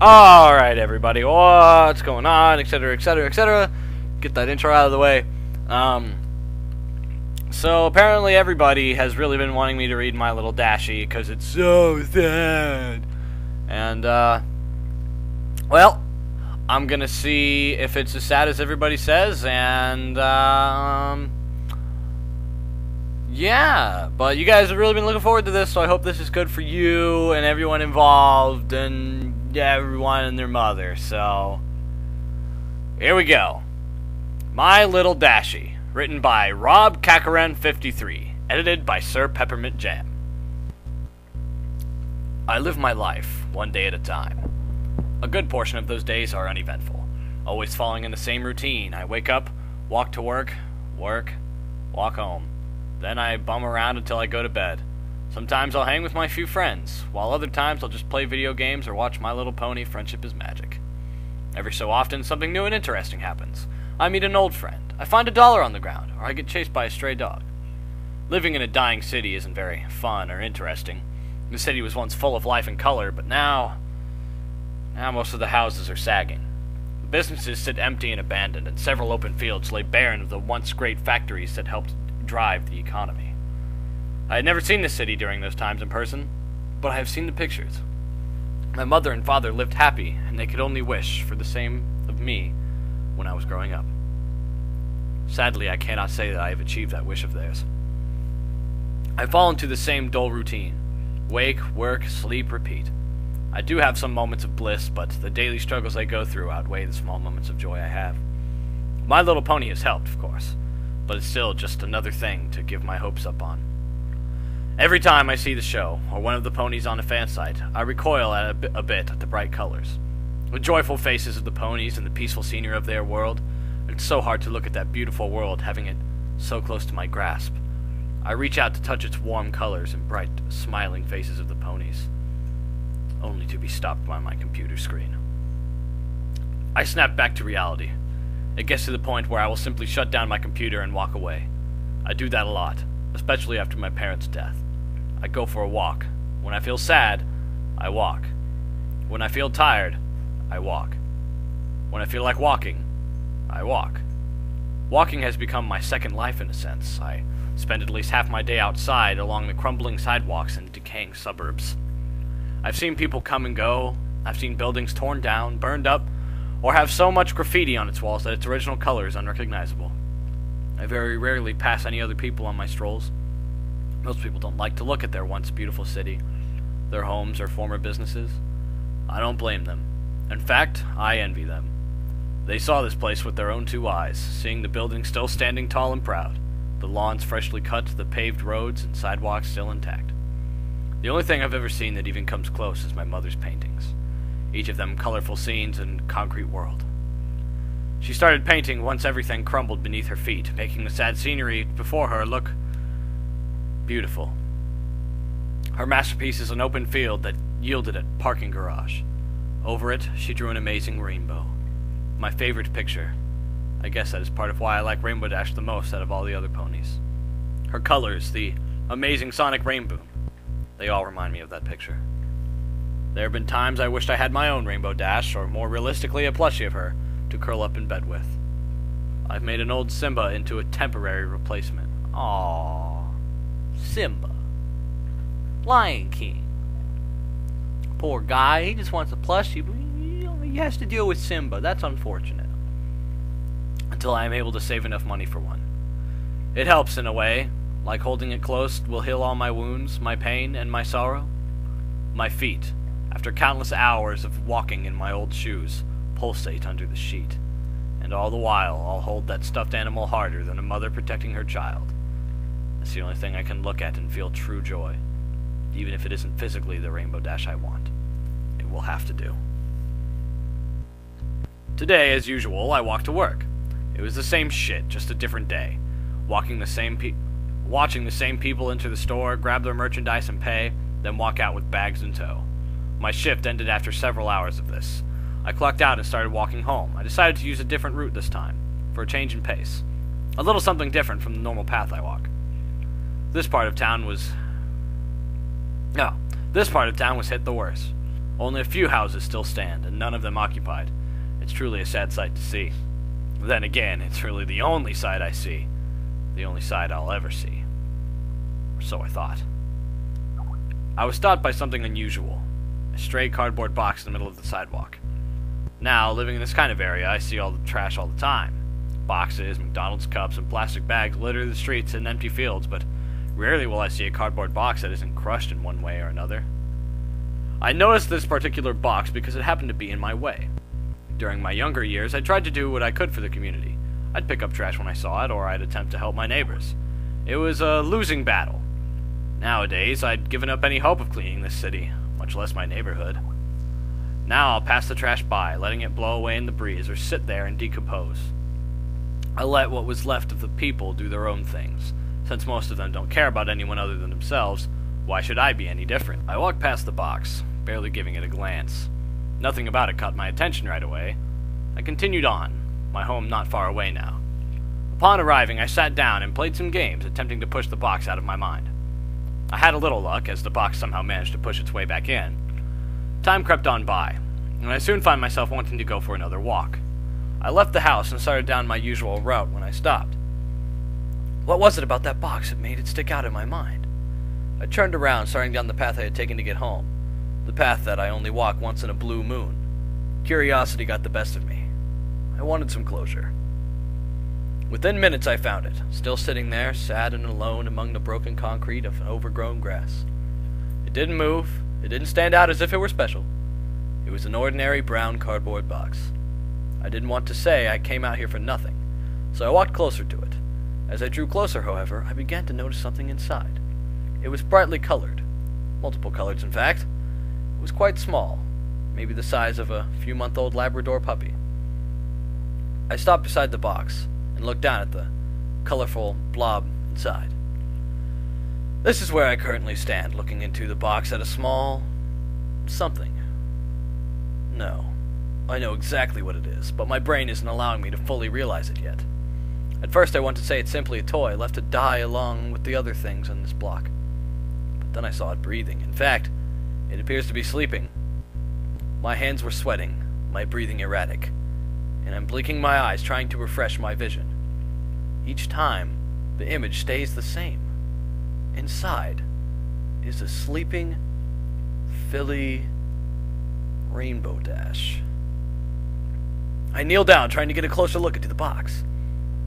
Alright, everybody, what's going on, etc, etc, etc. Get that intro out of the way. So apparently everybody has really been wanting me to read My Little Dashie because it's so sad. And, well, I'm gonna see if it's as sad as everybody says, and, yeah, but you guys have really been looking forward to this, so I hope this is good for you and everyone involved, and everyone and their mother. So here we go. My Little Dashie, written by Rob Kakaran 53, edited by Sir Peppermint Jam. I live my life one day at a time. A good portion of those days are uneventful, always falling in the same routine. I wake up, walk to work, walk home. Then I bum around until I go to bed. Sometimes I'll hang with my few friends, while other times I'll just play video games or watch My Little Pony: Friendship is Magic. Every so often, something new and interesting happens. I meet an old friend, I find $1 on the ground, or I get chased by a stray dog. Living in a dying city isn't very fun or interesting. The city was once full of life and color, but now most of the houses are sagging. The businesses sit empty and abandoned, and several open fields lay barren of the once great factories that helped drive the economy. I had never seen the city during those times in person, but I have seen the pictures. My mother and father lived happy, and they could only wish for the same of me when I was growing up. Sadly, I cannot say that I have achieved that wish of theirs. I fall into the same dull routine. Wake, work, sleep, repeat. I do have some moments of bliss, but the daily struggles I go through outweigh the small moments of joy I have. My Little Pony has helped, of course, but it's still just another thing to give my hopes up on. Every time I see the show, or one of the ponies on a fan site, I recoil a bit at the bright colors. The joyful faces of the ponies and the peaceful scenery of their world. It's so hard to look at that beautiful world, having it so close to my grasp. I reach out to touch its warm colors and bright, smiling faces of the ponies, only to be stopped by my computer screen. I snap back to reality. It gets to the point where I will simply shut down my computer and walk away. I do that a lot, especially after my parents' death. I go for a walk. When I feel sad, I walk. When I feel tired, I walk. When I feel like walking, I walk. Walking has become my second life in a sense. I spend at least half my day outside along the crumbling sidewalks and decaying suburbs. I've seen people come and go. I've seen buildings torn down, burned up, or have so much graffiti on its walls that its original color is unrecognizable. I very rarely pass any other people on my strolls. Most people don't like to look at their once beautiful city, their homes or former businesses. I don't blame them. In fact, I envy them. They saw this place with their own two eyes, seeing the buildings still standing tall and proud, the lawns freshly cut, the paved roads and sidewalks still intact. The only thing I've ever seen that even comes close is my mother's paintings, each of them colorful scenes in a concrete world. She started painting once everything crumbled beneath her feet, making the sad scenery before her look beautiful. Her masterpiece is an open field that yielded a parking garage. Over it, she drew an amazing rainbow. My favorite picture. I guess that is part of why I like Rainbow Dash the most out of all the other ponies. Her colors, the amazing sonic rainbow, they all remind me of that picture. There have been times I wished I had my own Rainbow Dash, or more realistically, a plushie of her, to curl up in bed with. I've made an old Simba into a temporary replacement. Aww. Simba. Lion King. Poor guy, he just wants a plushie, but he has to deal with Simba. That's unfortunate. Until I am able to save enough money for one. It helps in a way, like holding it close will heal all my wounds, my pain, and my sorrow. My feet, after countless hours of walking in my old shoes, pulsate under the sheet, and all the while I'll hold that stuffed animal harder than a mother protecting her child. That's the only thing I can look at and feel true joy, even if it isn't physically the Rainbow Dash I want. It will have to do. Today, as usual, I walked to work. It was the same shit, just a different day. Watching the same people enter the store, grab their merchandise and pay, then walk out with bags in tow. My shift ended after several hours of this. I clocked out and started walking home. I decided to use a different route this time, for a change in pace. A little something different from the normal path I walk. This part of town was hit the worst. Only a few houses still stand, and none of them occupied. It's truly a sad sight to see. Then again, it's really the only sight I see. The only sight I'll ever see. Or so I thought. I was stopped by something unusual. A stray cardboard box in the middle of the sidewalk. Now, living in this kind of area, I see all the trash all the time. Boxes, McDonald's cups, and plastic bags litter the streets and empty fields, but rarely will I see a cardboard box that isn't crushed in one way or another. I noticed this particular box because it happened to be in my way. During my younger years, I tried to do what I could for the community. I'd pick up trash when I saw it, or I'd attempt to help my neighbors. It was a losing battle. Nowadays, I'd given up any hope of cleaning this city, much less my neighborhood. Now I'll pass the trash by, letting it blow away in the breeze or sit there and decompose. I let what was left of the people do their own things. Since most of them don't care about anyone other than themselves, why should I be any different? I walked past the box, barely giving it a glance. Nothing about it caught my attention right away. I continued on, my home not far away now. Upon arriving, I sat down and played some games, attempting to push the box out of my mind. I had a little luck, as the box somehow managed to push its way back in. Time crept on by, and I soon found myself wanting to go for another walk. I left the house and started down my usual route when I stopped. What was it about that box that made it stick out in my mind? I turned around, starting down the path I had taken to get home, the path that I only walk once in a blue moon. Curiosity got the best of me. I wanted some closure. Within minutes I found it, still sitting there, sad and alone among the broken concrete of overgrown grass. It didn't move, it didn't stand out as if it were special. It was an ordinary brown cardboard box. I didn't want to say I came out here for nothing, so I walked closer to it. As I drew closer, however, I began to notice something inside. It was brightly colored. Multiple colors, in fact. It was quite small, maybe the size of a few-month-old Labrador puppy. I stopped beside the box and looked down at the colorful blob inside. This is where I currently stand, looking into the box at a small something. No, I know exactly what it is, but my brain isn't allowing me to fully realize it yet. At first I want to say it's simply a toy left to die along with the other things on this block. But then I saw it breathing. In fact, it appears to be sleeping. My hands were sweating, my breathing erratic, and I'm blinking my eyes trying to refresh my vision. Each time, the image stays the same. Inside is a sleeping, Philly Rainbow Dash. I kneel down, trying to get a closer look into the box.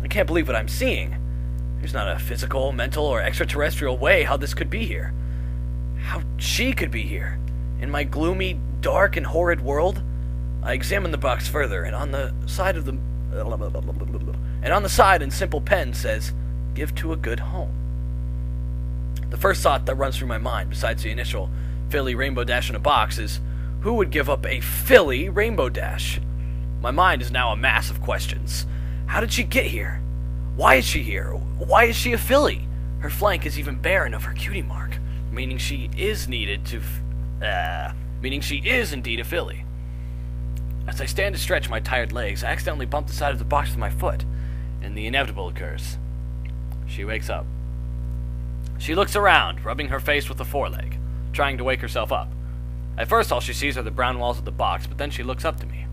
I can't believe what I'm seeing. There's not a physical, mental, or extraterrestrial way how this could be here. How she could be here. In my gloomy, dark, and horrid world? I examined the box further, and on the side in simple pen says, "Give to a good home." The first thought that runs through my mind, besides the initial Philly Rainbow Dash in a box, is who would give up a Philly Rainbow Dash? My mind is now a mass of questions. How did she get here? Why is she here? Why is she a filly? Her flank is even barren of her cutie mark, meaning she is indeed a filly. As I stand to stretch my tired legs, I accidentally bump the side of the box with my foot, and the inevitable occurs. She wakes up. She looks around, rubbing her face with the foreleg, trying to wake herself up. At first all she sees are the brown walls of the box, but then she looks up to me.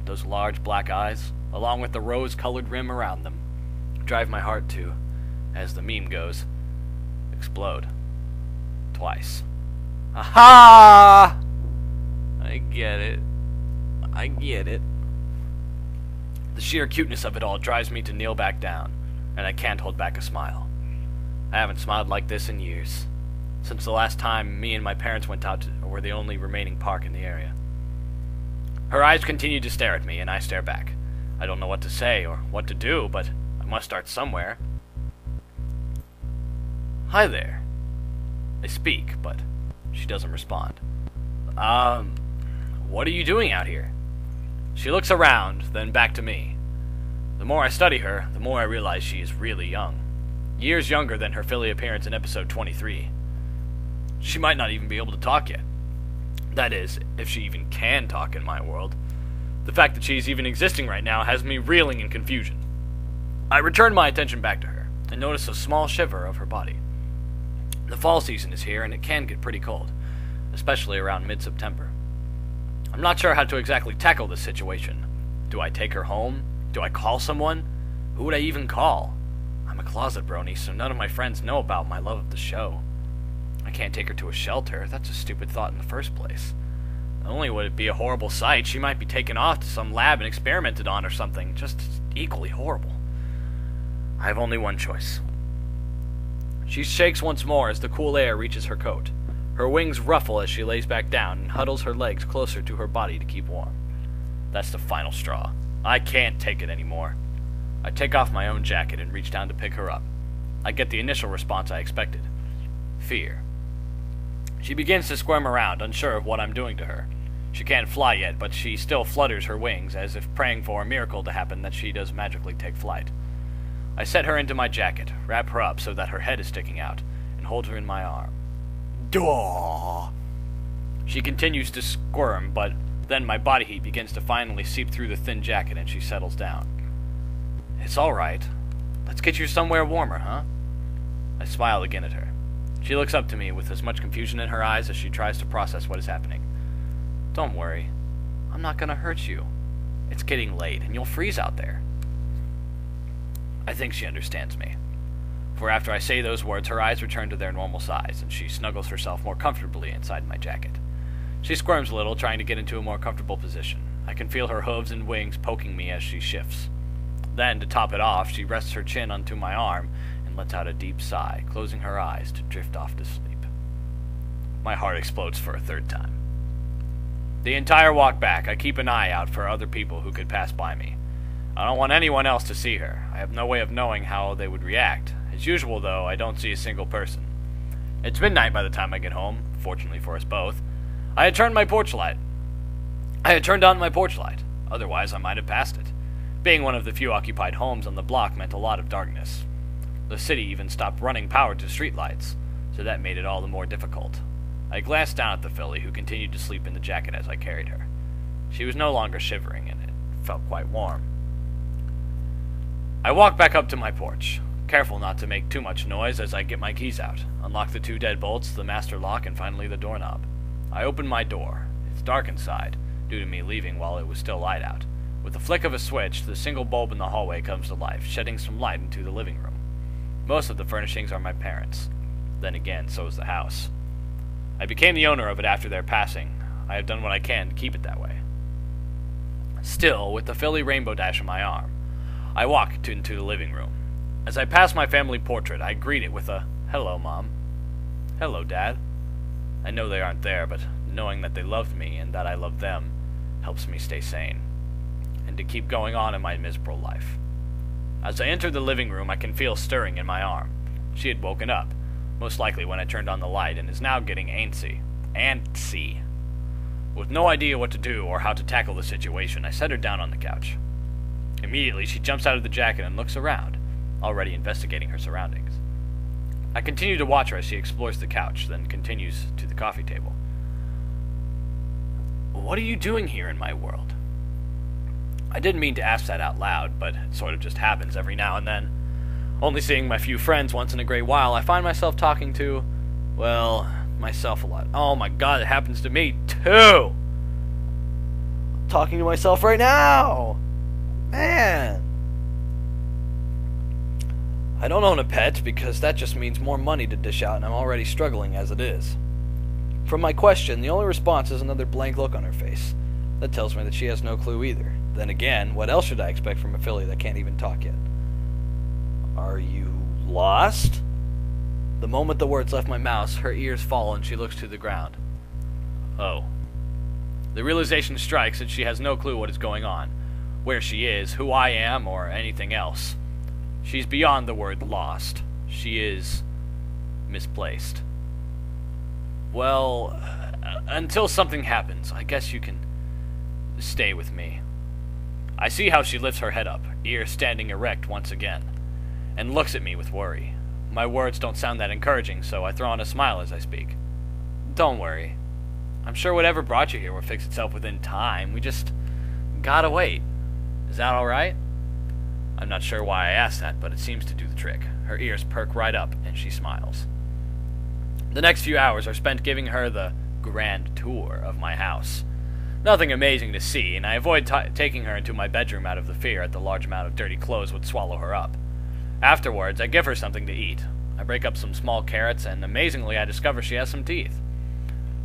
Those large black eyes, along with the rose-colored rim around them, drive my heart to, as the meme goes, explode. Twice. Aha! I get it. The sheer cuteness of it all drives me to kneel back down, and I can't hold back a smile. I haven't smiled like this in years, since the last time me and my parents went out to were the only remaining park in the area. Her eyes continue to stare at me, and I stare back. I don't know what to say or what to do, but I must start somewhere. Hi there. I speak, but she doesn't respond. What are you doing out here? She looks around, then back to me. The more I study her, the more I realize she is really young. Years younger than her filly appearance in episode 23. She might not even be able to talk yet. That is, if she even can talk in my world. The fact that she's even existing right now has me reeling in confusion. I return my attention back to her, and notice a small shiver of her body. The fall season is here, and it can get pretty cold, especially around mid-September. I'm not sure how to exactly tackle this situation. Do I take her home? Do I call someone? Who would I even call? I'm a closet brony, so none of my friends know about my love of the show. I can't take her to a shelter. That's a stupid thought in the first place. Not only would it be a horrible sight, she might be taken off to some lab and experimented on or something, just equally horrible. I have only one choice. She shakes once more as the cool air reaches her coat. Her wings ruffle as she lays back down and huddles her legs closer to her body to keep warm. That's the final straw. I can't take it anymore. I take off my own jacket and reach down to pick her up. I get the initial response I expected. Fear. She begins to squirm around, unsure of what I'm doing to her. She can't fly yet, but she still flutters her wings, as if praying for a miracle to happen that she does magically take flight. I set her into my jacket, wrap her up so that her head is sticking out, and hold her in my arm. Daw! She continues to squirm, but then my body heat begins to finally seep through the thin jacket and she settles down. It's all right. Let's get you somewhere warmer, huh? I smile again at her. She looks up to me with as much confusion in her eyes as she tries to process what is happening. Don't worry. I'm not gonna hurt you. It's getting late and you'll freeze out there. I think she understands me. For after I say those words, her eyes return to their normal size, and she snuggles herself more comfortably inside my jacket. She squirms a little, trying to get into a more comfortable position. I can feel her hooves and wings poking me as she shifts. Then, to top it off, she rests her chin onto my arm and lets out a deep sigh, closing her eyes to drift off to sleep. My heart explodes for a third time. The entire walk back, I keep an eye out for other people who could pass by me. I don't want anyone else to see her. I have no way of knowing how they would react. As usual, though, I don't see a single person. It's midnight by the time I get home, fortunately for us both. I had turned on my porch light. Otherwise, I might have passed it. Being one of the few occupied homes on the block meant a lot of darkness. The city even stopped running power to streetlights, so that made it all the more difficult. I glanced down at the filly, who continued to sleep in the jacket as I carried her. She was no longer shivering, and it felt quite warm. I walked back up to my porch, careful not to make too much noise as I get my keys out, unlock the 2 deadbolts, the master lock, and finally the doorknob. I open my door. It's dark inside, due to me leaving while it was still light out. With the flick of a switch, the single bulb in the hallway comes to life, shedding some light into the living room. Most of the furnishings are my parents'. Then again, so is the house. I became the owner of it after their passing. I have done what I can to keep it that way. Still, with the filly Rainbow Dash on my arm, I walk into the living room. As I pass my family portrait, I greet it with a, "Hello, Mom." "Hello, Dad." I know they aren't there, but knowing that they loved me and that I love them helps me stay sane, and to keep going on in my miserable life. As I enter the living room, I can feel stirring in my arm. She had woken up, most likely when I turned on the light, and is now getting antsy. With no idea what to do or how to tackle the situation, I set her down on the couch. Immediately, she jumps out of the jacket and looks around, already investigating her surroundings. I continue to watch her as she explores the couch, then continues to the coffee table. "What are you doing here in my world?" I didn't mean to ask that out loud, but it sort of just happens every now and then. Only seeing my few friends once in a great while, I find myself talking to, well, myself a lot. Oh my god, it happens to me, too! I'm talking to myself right now! Man! I don't own a pet because that just means more money to dish out and I'm already struggling as it is. From my question, the only response is another blank look on her face. That tells me that she has no clue either. Then again, what else should I expect from a filly that can't even talk yet? "Are you lost?" The moment the words left my mouth, her ears fall and she looks to the ground. Oh. The realization strikes that she has no clue what is going on, where she is, who I am, or anything else. She's beyond the word lost. She is misplaced. Well, until something happens, I guess you can stay with me. I see how she lifts her head up, ears standing erect once again, and looks at me with worry. My words don't sound that encouraging, so I throw on a smile as I speak. "Don't worry. I'm sure whatever brought you here will fix itself within time. We just gotta wait. Is that alright?" I'm not sure why I asked that, but it seems to do the trick. Her ears perk right up, and she smiles. The next few hours are spent giving her the grand tour of my house. Nothing amazing to see, and I avoid taking her into my bedroom out of the fear that the large amount of dirty clothes would swallow her up. Afterwards, I give her something to eat. I break up some small carrots, and amazingly I discover she has some teeth.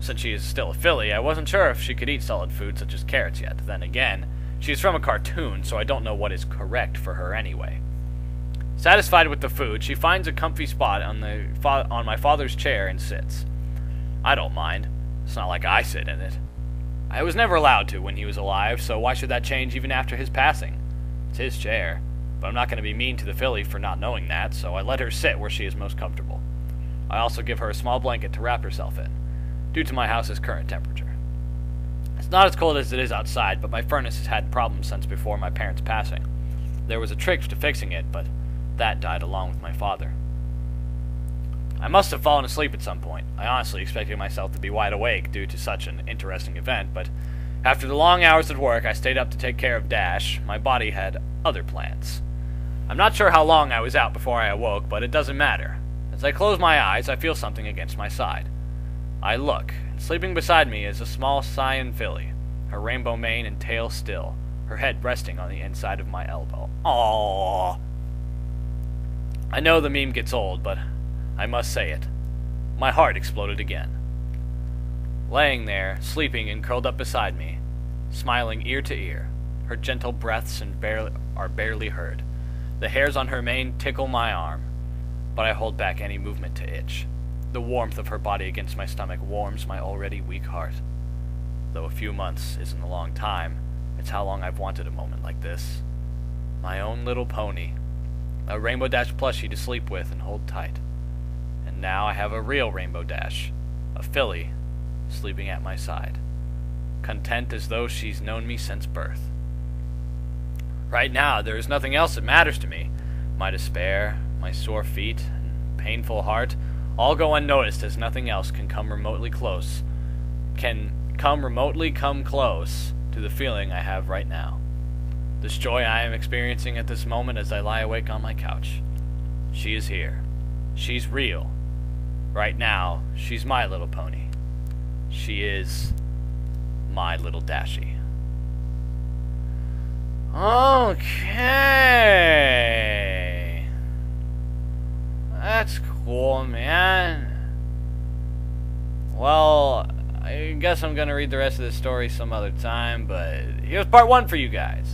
Since she is still a filly, I wasn't sure if she could eat solid food such as carrots yet. Then again, she is from a cartoon, so I don't know what is correct for her anyway. Satisfied with the food, she finds a comfy spot on my father's chair and sits. I don't mind. It's not like I sit in it. I was never allowed to when he was alive, so why should that change even after his passing? It's his chair, but I'm not going to be mean to the filly for not knowing that, so I let her sit where she is most comfortable. I also give her a small blanket to wrap herself in, due to my house's current temperature. It's not as cold as it is outside, but my furnace has had problems since before my parents' passing. There was a trick to fixing it, but that died along with my father. I must have fallen asleep at some point. I honestly expected myself to be wide awake due to such an interesting event, but after the long hours at work, I stayed up to take care of Dash. My body had other plans. I'm not sure how long I was out before I awoke, but it doesn't matter. As I close my eyes, I feel something against my side. I look, and sleeping beside me is a small cyan filly, her rainbow mane and tail still, her head resting on the inside of my elbow. Aww. I know the meme gets old, but I must say it. My heart exploded again. Laying there, sleeping and curled up beside me, smiling ear to ear, her gentle breaths are barely heard. The hairs on her mane tickle my arm, but I hold back any movement to itch. The warmth of her body against my stomach warms my already weak heart. Though a few months isn't a long time, it's how long I've wanted a moment like this. My own little pony. A Rainbow Dash plushie to sleep with and hold tight. And now I have a real Rainbow Dash, a filly, sleeping at my side, content as though she's known me since birth. Right now, there is nothing else that matters to me. My despair, my sore feet, and painful heart all go unnoticed as nothing else can come remotely close to the feeling I have right now. This joy I am experiencing at this moment as I lie awake on my couch. She is here. She's real. Right now, she's my little pony. She is my little Dashie. Okay. That's cool, man. Well, I guess I'm gonna read the rest of the story some other time, but here's part 1 for you guys.